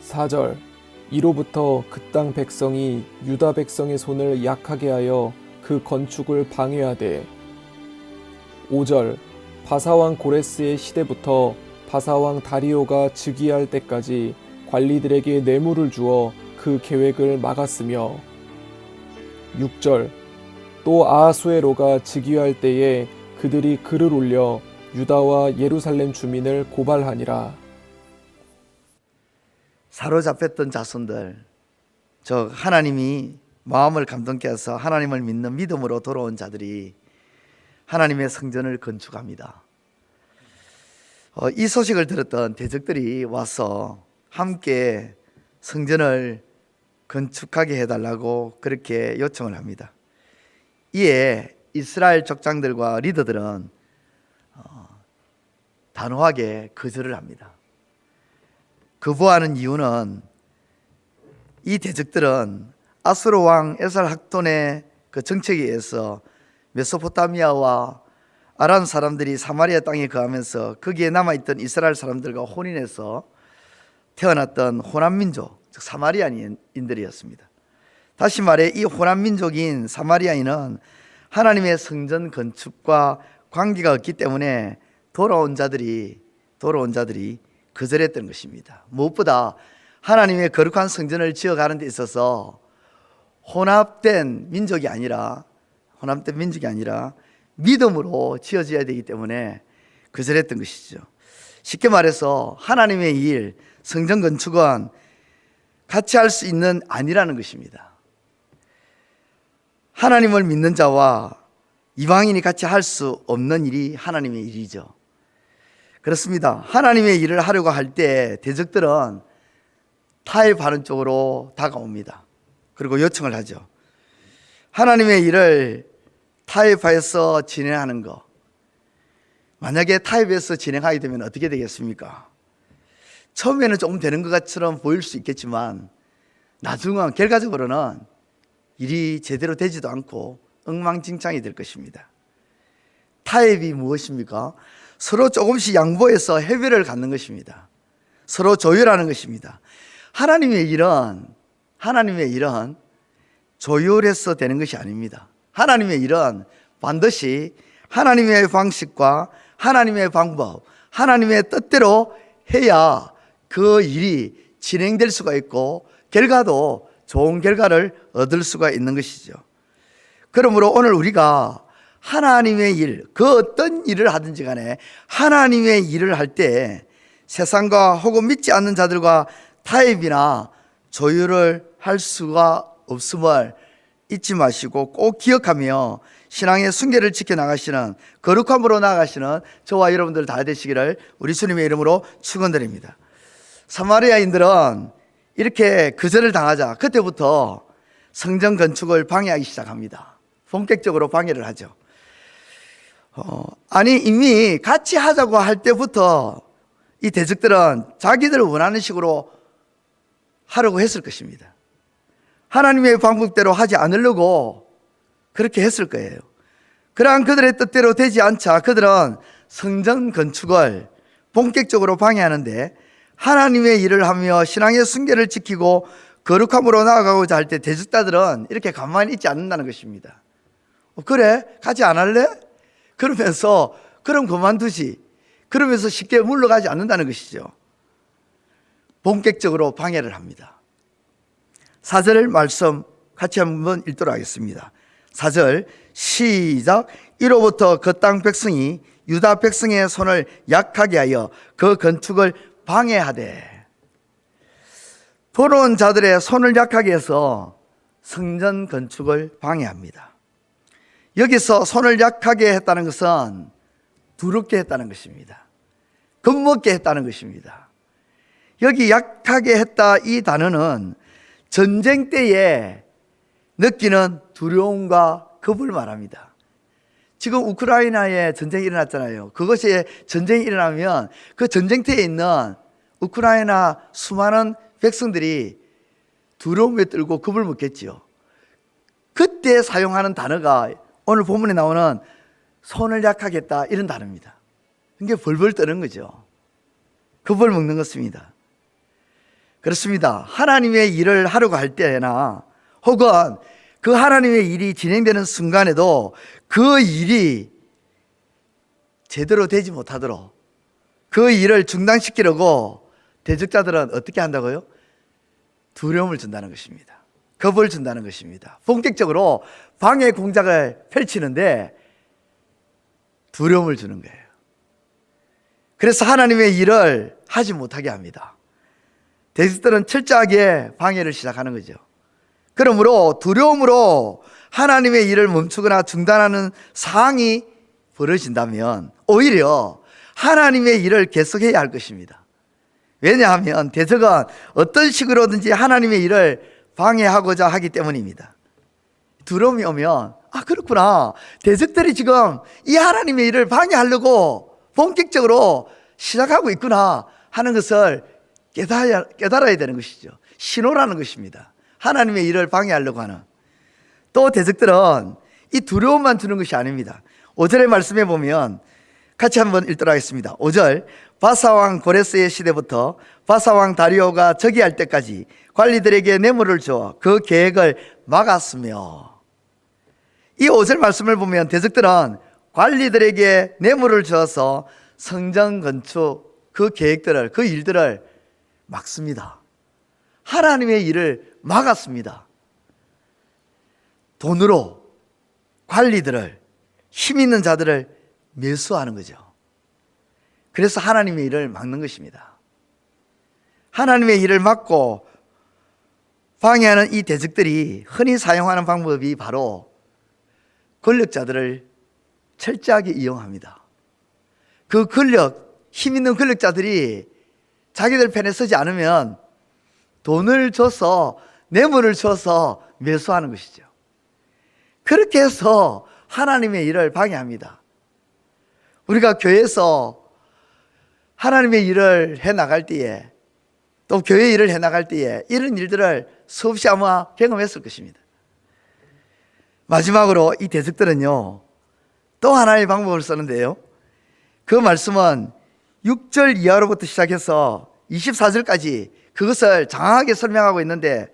4절 이로부터 그 땅 백성이 유다 백성의 손을 약하게 하여 그 건축을 방해하되 5절 바사왕 고레스의 시대부터 바사왕 다리오가 즉위할 때까지 관리들에게 뇌물을 주어 그 계획을 막았으며 6절 또 아하수에로가 즉위할 때에 그들이 글을 올려 유다와 예루살렘 주민을 고발하니라. 사로잡혔던 자손들, 저 하나님이 마음을 감동케 해서 하나님을 믿는 믿음으로 돌아온 자들이 하나님의 성전을 건축합니다. 이 소식을 들었던 대적들이 와서 함께 성전을 건축하게 해달라고 그렇게 요청을 합니다. 이에 이스라엘 족장들과 리더들은 단호하게 거절을 합니다. 거부하는 이유는 이 대적들은 아수르 왕 에살학돈의 그 정책에 의해서 메소포타미아와 아람 사람들이 사마리아 땅에 거하면서 거기에 남아있던 이스라엘 사람들과 혼인해서 태어났던 호남민족, 즉 사마리아인들이었습니다. 다시 말해 이 호남민족인 사마리아인은 하나님의 성전 건축과 관계가 없기 때문에 돌아온 자들이 거절했던 것입니다. 무엇보다 하나님의 거룩한 성전을 지어가는 데 있어서 혼합된 민족이 아니라 믿음으로 지어져야 되기 때문에 거절했던 것이죠. 쉽게 말해서 하나님의 일, 성전 건축은 같이 할 수 있는 아니라는 것입니다. 하나님을 믿는 자와 이방인이 같이 할 수 없는 일이 하나님의 일이죠. 그렇습니다. 하나님의 일을 하려고 할 때 대적들은 타협하는 쪽으로 다가옵니다. 그리고 요청을 하죠. 하나님의 일을 타협해서 진행하는 것, 만약에 타협해서 진행하게 되면 어떻게 되겠습니까? 처음에는 조금 되는 것처럼 보일 수 있겠지만 나중은 결과적으로는 일이 제대로 되지도 않고 엉망진창이 될 것입니다. 타협이 무엇입니까? 서로 조금씩 양보해서 협의를 갖는 것입니다. 서로 조율하는 것입니다. 하나님의 일은 조율해서 되는 것이 아닙니다. 하나님의 일은 반드시 하나님의 방식과 하나님의 방법, 하나님의 뜻대로 해야 그 일이 진행될 수가 있고 결과도 좋은 결과를 얻을 수가 있는 것이죠. 그러므로 오늘 우리가 하나님의 일, 그 어떤 일을 하든지 간에 하나님의 일을 할 때 세상과 혹은 믿지 않는 자들과 타협이나 조율을 할 수가 없음을 잊지 마시고 꼭 기억하며 신앙의 순결을 지켜나가시는, 거룩함으로 나아가시는 저와 여러분들 다 되시기를 우리 주님의 이름으로 축원드립니다. 사마리아인들은 이렇게 거절을 당하자 그때부터 성전 건축을 방해하기 시작합니다. 본격적으로 방해를 하죠. 이미 같이 하자고 할 때부터 이 대적들은 자기들 원하는 식으로 하려고 했을 것입니다. 하나님의 방법대로 하지 않으려고 그렇게 했을 거예요. 그러한 그들의 뜻대로 되지 않자 그들은 성전 건축을 본격적으로 방해하는데, 하나님의 일을 하며 신앙의 순결을 지키고 거룩함으로 나아가고자 할 때 대적자들은 이렇게 가만히 있지 않는다는 것입니다. 그래? 같이 안 할래? 그러면서 그럼 그만두지. 그러면서 쉽게 물러가지 않는다는 것이죠. 본격적으로 방해를 합니다. 4절 말씀 같이 한번 읽도록 하겠습니다. 4절 시작. 이로부터 그 땅 백성이 유다 백성의 손을 약하게 하여 그 건축을 방해하되, 돌아온 자들의 손을 약하게 해서 성전 건축을 방해합니다. 여기서 손을 약하게 했다는 것은 두렵게 했다는 것입니다. 겁먹게 했다는 것입니다. 여기 약하게 했다 이 단어는 전쟁 때에 느끼는 두려움과 겁을 말합니다. 지금 우크라이나에 전쟁이 일어났잖아요. 그것이 전쟁이 일어나면 그 전쟁터에 있는 우크라이나 수많은 백성들이 두려움에 떨고 겁을 먹겠지요. 그때 사용하는 단어가 오늘 본문에 나오는 손을 약하게 했다 이런 단어입니다. 이게 벌벌 떠는 거죠. 겁을 먹는 것입니다. 그렇습니다. 하나님의 일을 하려고 할 때나 혹은 그 하나님의 일이 진행되는 순간에도 그 일이 제대로 되지 못하도록 그 일을 중단시키려고 대적자들은 어떻게 한다고요? 두려움을 준다는 것입니다. 겁을 준다는 것입니다. 본격적으로 방해 공작을 펼치는데 두려움을 주는 거예요. 그래서 하나님의 일을 하지 못하게 합니다. 대적들은 철저하게 방해를 시작하는 거죠. 그러므로 두려움으로 하나님의 일을 멈추거나 중단하는 상황이 벌어진다면 오히려 하나님의 일을 계속해야 할 것입니다. 왜냐하면 대적은 어떤 식으로든지 하나님의 일을 방해하고자 하기 때문입니다. 두려움이 오면 그렇구나, 대적들이 지금 이 하나님의 일을 방해하려고 본격적으로 시작하고 있구나 하는 것을 깨달아야 되는 것이죠. 신호라는 것입니다. 하나님의 일을 방해하려고 하는. 또 대적들은 이 두려움만 주는 것이 아닙니다. 5절의 말씀에 보면 같이 한번 읽도록 하겠습니다. 5절, 바사왕 고레스의 시대부터 바사왕 다리오가 즉위할 때까지 관리들에게 뇌물을 줘 그 계획을 막았으며. 이 5절 말씀을 보면 대적들은 관리들에게 뇌물을 줘서 성전 건축 그 계획들을, 그 일들을 막습니다. 하나님의 일을 막았습니다. 돈으로 관리들을, 힘 있는 자들을 매수하는 거죠. 그래서 하나님의 일을 막는 것입니다. 하나님의 일을 막고 방해하는 이 대적들이 흔히 사용하는 방법이 바로 권력자들을 철저하게 이용합니다. 그 권력, 힘 있는 권력자들이 자기들 편에 서지 않으면 돈을 줘서, 뇌물을 줘서 매수하는 것이죠. 그렇게 해서 하나님의 일을 방해합니다. 우리가 교회에서 하나님의 일을 해나갈 때에, 또 교회 일을 해나갈 때에 이런 일들을 수없이 아마 경험했을 것입니다. 마지막으로 이 대적들은요, 또 하나의 방법을 쓰는데요, 그 말씀은 6절 이하로부터 시작해서 24절까지 그것을 장황하게 설명하고 있는데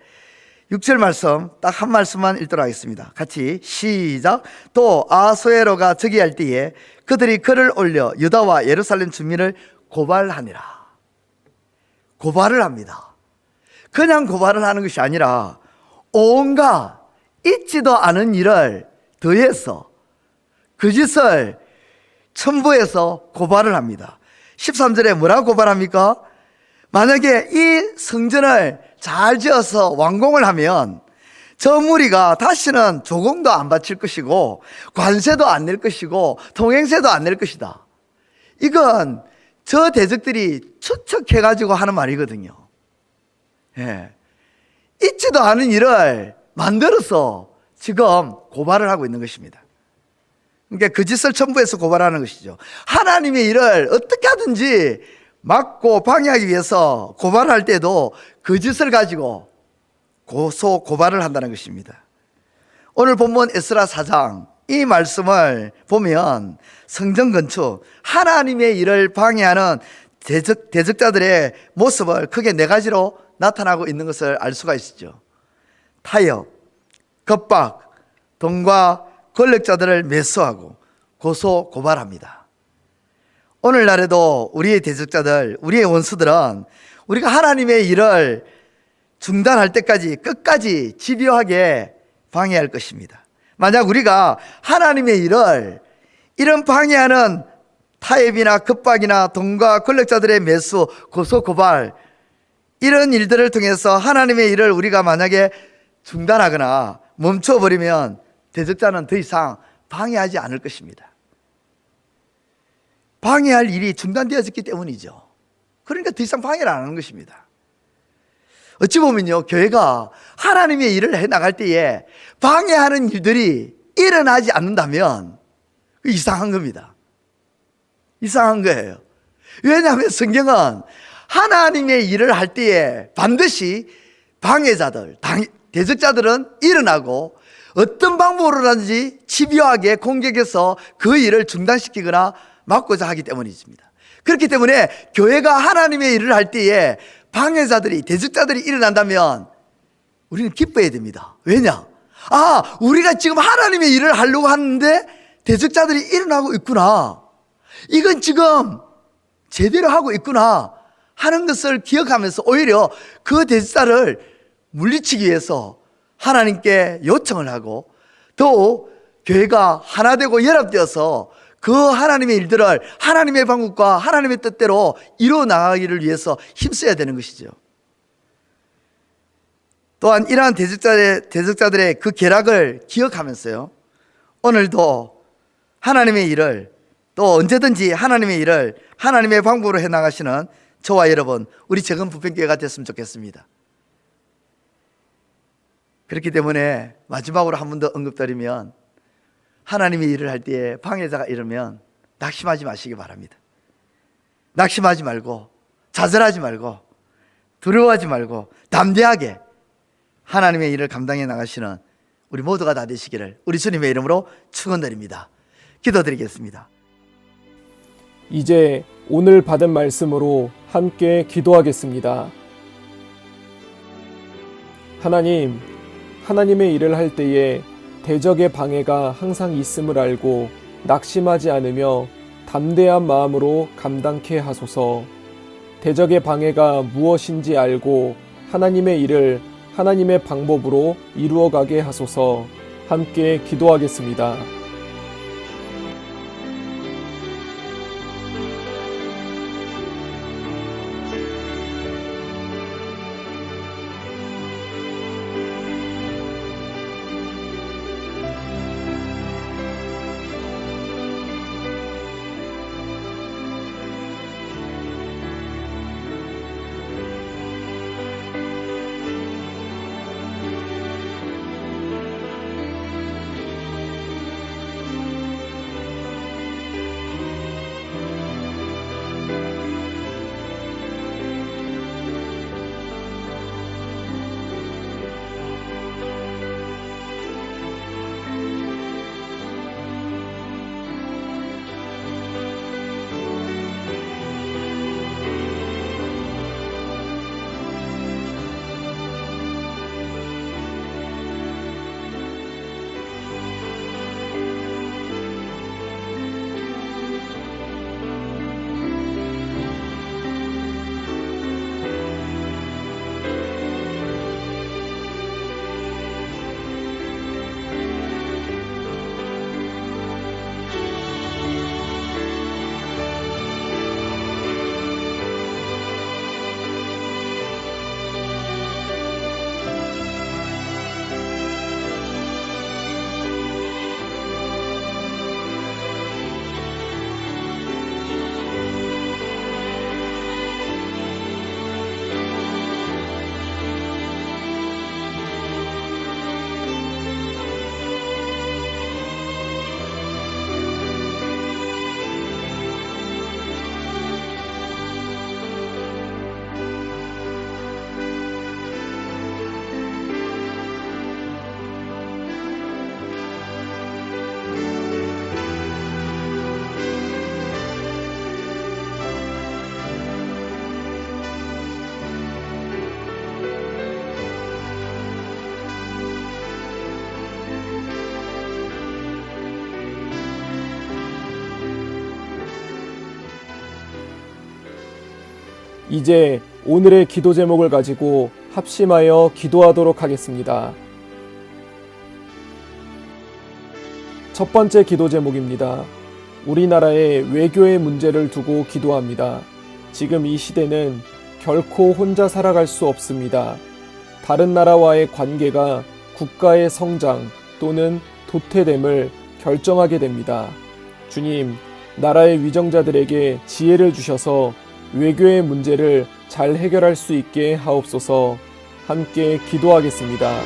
6절 말씀 딱 한 말씀만 읽도록 하겠습니다. 같이 시작. 또 아소에로가 즉위할 때에 그들이 글을 올려 유다와 예루살렘 주민을 고발하니라. 고발을 합니다. 그냥 고발을 하는 것이 아니라 온갖 있지도 않은 일을 더해서 그 짓을 첨부해서 고발을 합니다. 13절에 뭐라고 고발합니까? 만약에 이 성전을 잘 지어서 완공을 하면 저 무리가 다시는 조공도 안 바칠 것이고 관세도 안 낼 것이고 통행세도 안 낼 것이다. 이건 저 대적들이 추측해가지고 하는 말이거든요. 예. 있지도 않은 일을 만들어서 지금 고발을 하고 있는 것입니다. 그러니까 그 짓을 첨부해서 고발하는 것이죠. 하나님의 일을 어떻게 하든지 막고 방해하기 위해서 고발할 때도 그 짓을 가지고 고발을 한다는 것입니다. 오늘 본문 에스라 4장 이 말씀을 보면 성전 건축, 하나님의 일을 방해하는 대적자들의 모습을 크게 네 가지로 나타나고 있는 것을 알 수가 있죠. 타협, 겁박, 돈과 권력자들을 매수하고 고소 고발합니다. 오늘날에도 우리의 대적자들, 우리의 원수들은 우리가 하나님의 일을 중단할 때까지 끝까지 집요하게 방해할 것입니다. 만약 우리가 하나님의 일을 이런 방해하는 타협이나 겁박이나 돈과 권력자들의 매수, 고소 고발 이런 일들을 통해서 하나님의 일을 우리가 만약에 중단하거나 멈춰버리면 대적자는 더 이상 방해하지 않을 것입니다. 방해할 일이 중단되어졌기 때문이죠. 그러니까 더 이상 방해를 안 하는 것입니다. 어찌 보면요, 교회가 하나님의 일을 해나갈 때에 방해하는 일들이 일어나지 않는다면 이상한 겁니다. 이상한 거예요. 왜냐하면 성경은 하나님의 일을 할 때에 반드시 방해자들, 대적자들은 일어나고 어떤 방법으로든지 집요하게 공격해서 그 일을 중단시키거나 막고자 하기 때문입니다. 그렇기 때문에 교회가 하나님의 일을 할 때에 방해자들이, 대적자들이 일어난다면 우리는 기뻐해야 됩니다. 왜냐? 우리가 지금 하나님의 일을 하려고 하는데 대적자들이 일어나고 있구나. 이건 지금 제대로 하고 있구나 하는 것을 기억하면서 오히려 그 대적자를 물리치기 위해서 하나님께 요청을 하고, 또 교회가 하나 되고 연합되어서 그 하나님의 일들을 하나님의 방법과 하나님의 뜻대로 이루어 나가기를 위해서 힘써야 되는 것이죠. 또한 이러한 대적자들의 그 계략을 기억하면서요, 오늘도 하나님의 일을, 또 언제든지 하나님의 일을 하나님의 방법으로 해나가시는 저와 여러분, 우리 적은 부평교회가 됐으면 좋겠습니다. 그렇기 때문에 마지막으로 한 번 더 언급드리면, 하나님의 일을 할 때에 방해자가 이러면 낙심하지 마시기 바랍니다. 낙심하지 말고, 좌절하지 말고, 두려워하지 말고 담대하게 하나님의 일을 감당해 나가시는 우리 모두가 다 되시기를 우리 주님의 이름으로 축원드립니다. 기도드리겠습니다. 이제 오늘 받은 말씀으로 함께 기도하겠습니다. 하나님, 하나님의 일을 할 때에 대적의 방해가 항상 있음을 알고 낙심하지 않으며 담대한 마음으로 감당케 하소서. 대적의 방해가 무엇인지 알고 하나님의 일을 하나님의 방법으로 이루어가게 하소서. 함께 기도하겠습니다. 이제 오늘의 기도 제목을 가지고 합심하여 기도하도록 하겠습니다. 첫 번째 기도 제목입니다. 우리나라의 외교의 문제를 두고 기도합니다. 지금 이 시대는 결코 혼자 살아갈 수 없습니다. 다른 나라와의 관계가 국가의 성장 또는 도태됨을 결정하게 됩니다. 주님, 나라의 위정자들에게 지혜를 주셔서 외교의 문제를 잘 해결할 수 있게 하옵소서. 함께 기도하겠습니다.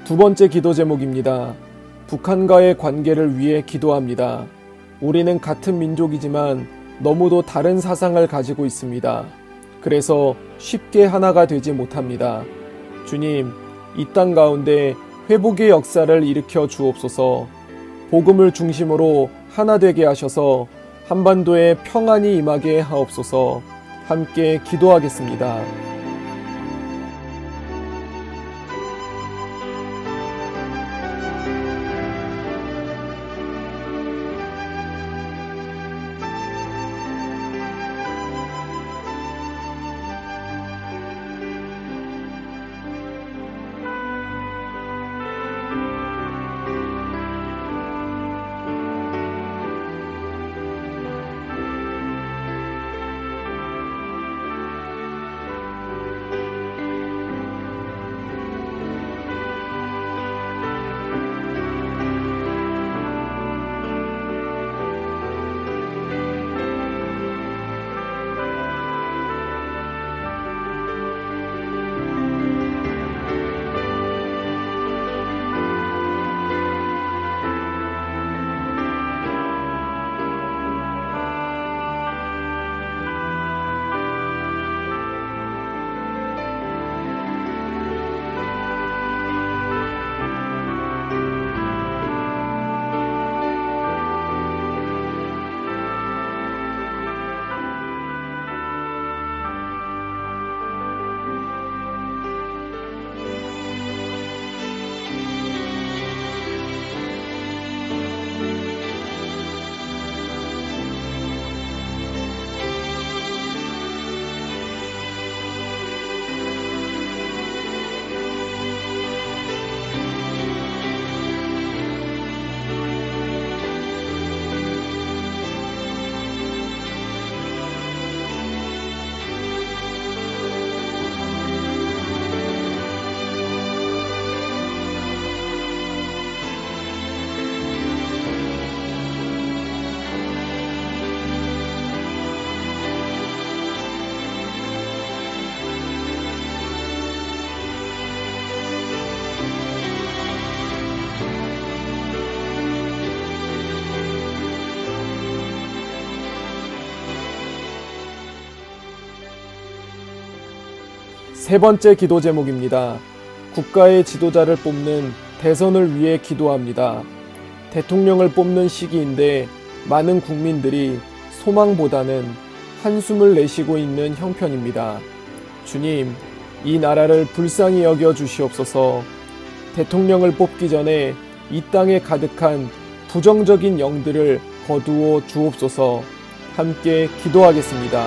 두 번째 기도 제목입니다. 북한과의 관계를 위해 기도합니다. 우리는 같은 민족이지만 너무도 다른 사상을 가지고 있습니다. 그래서 쉽게 하나가 되지 못합니다. 주님, 이 땅 가운데 회복의 역사를 일으켜 주옵소서. 복음을 중심으로 하나 되게 하셔서 한반도에 평안이 임하게 하옵소서. 함께 기도하겠습니다. 세 번째 기도 제목입니다. 국가의 지도자를 뽑는 대선을 위해 기도합니다. 대통령을 뽑는 시기인데 많은 국민들이 소망보다는 한숨을 내쉬고 있는 형편입니다. 주님, 이 나라를 불쌍히 여겨 주시옵소서. 대통령을 뽑기 전에 이 땅에 가득한 부정적인 영들을 거두어 주옵소서. 함께 기도하겠습니다.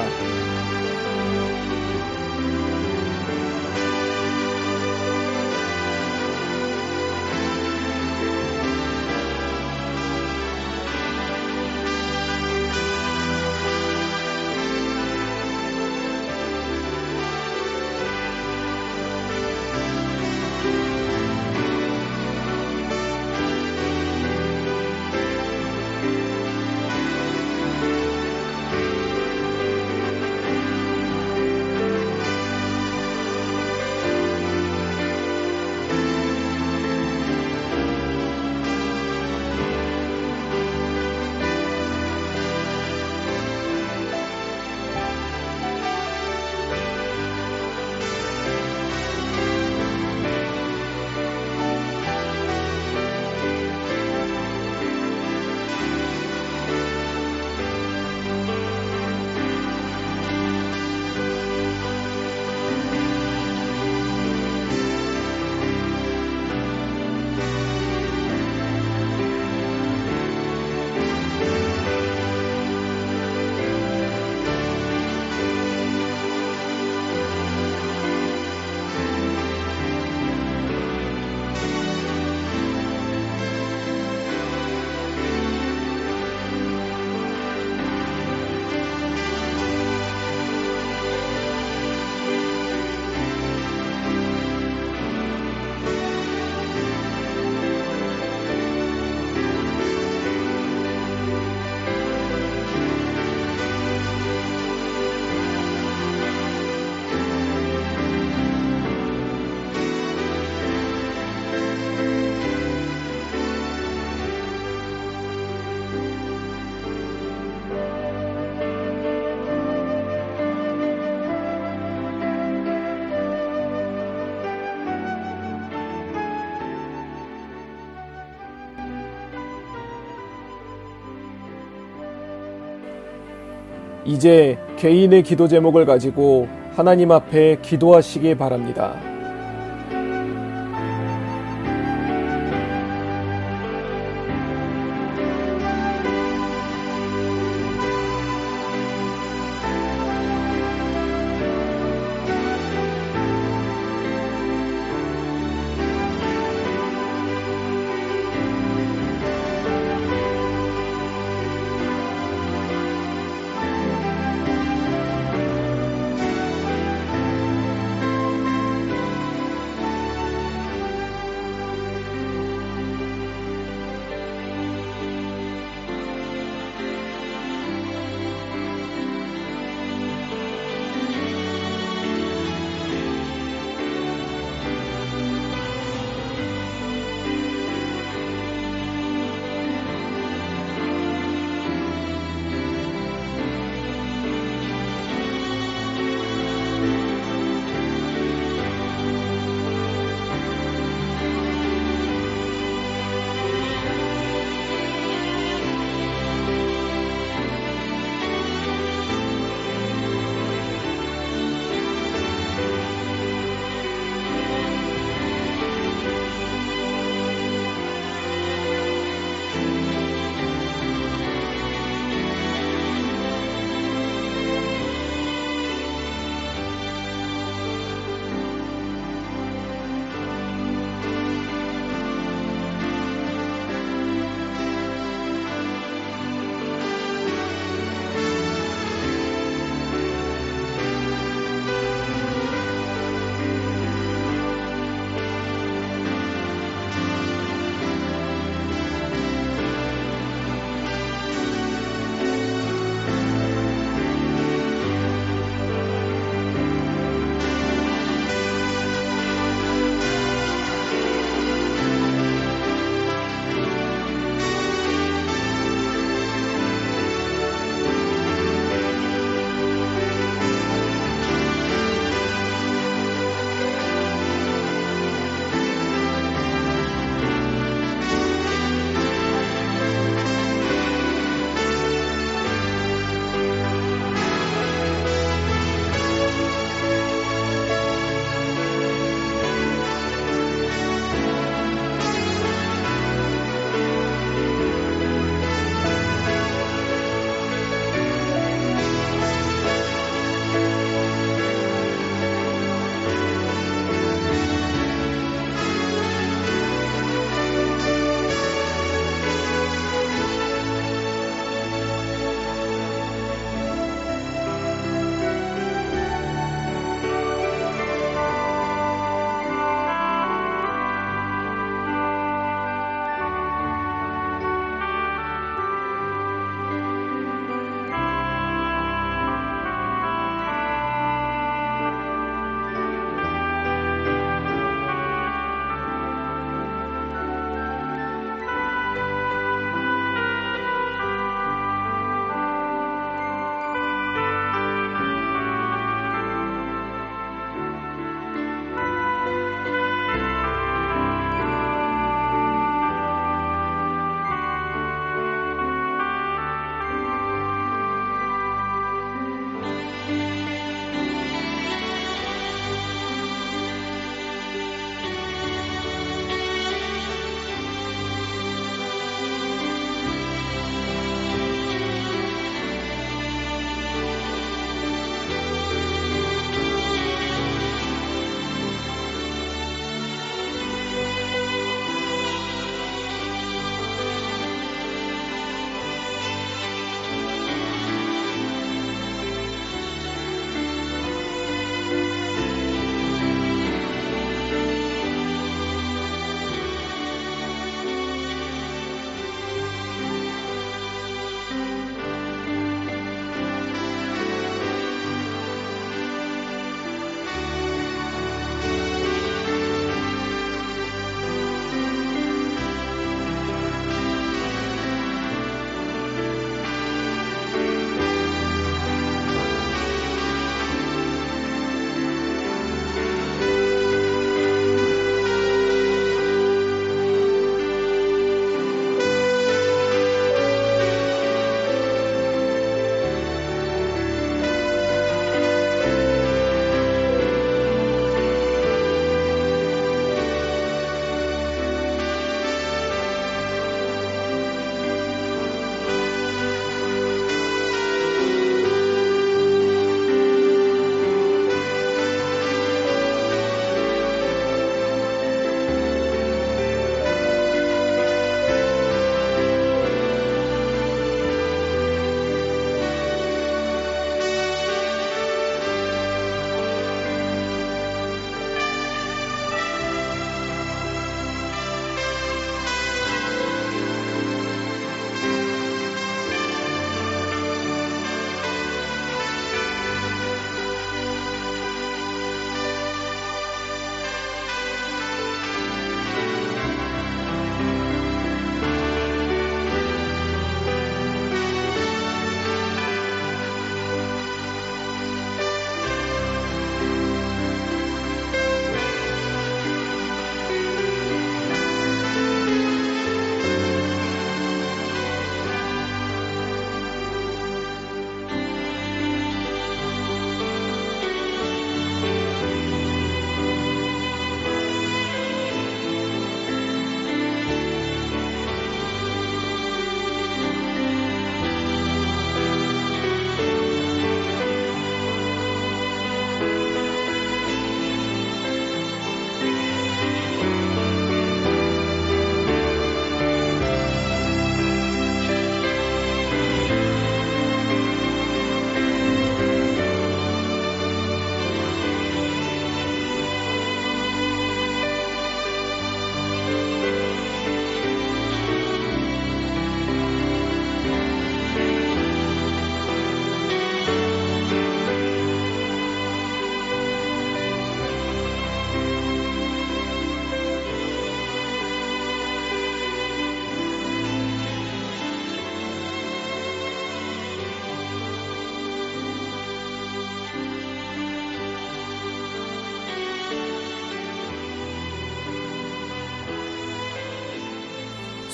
이제 개인의 기도 제목을 가지고 하나님 앞에 기도하시기 바랍니다.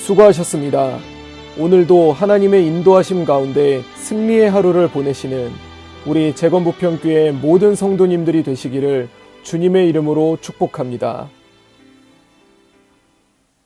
수고하셨습니다. 오늘도 하나님의 인도하심 가운데 승리의 하루를 보내시는 우리 재건부평교회 모든 성도님들이 되시기를 주님의 이름으로 축복합니다.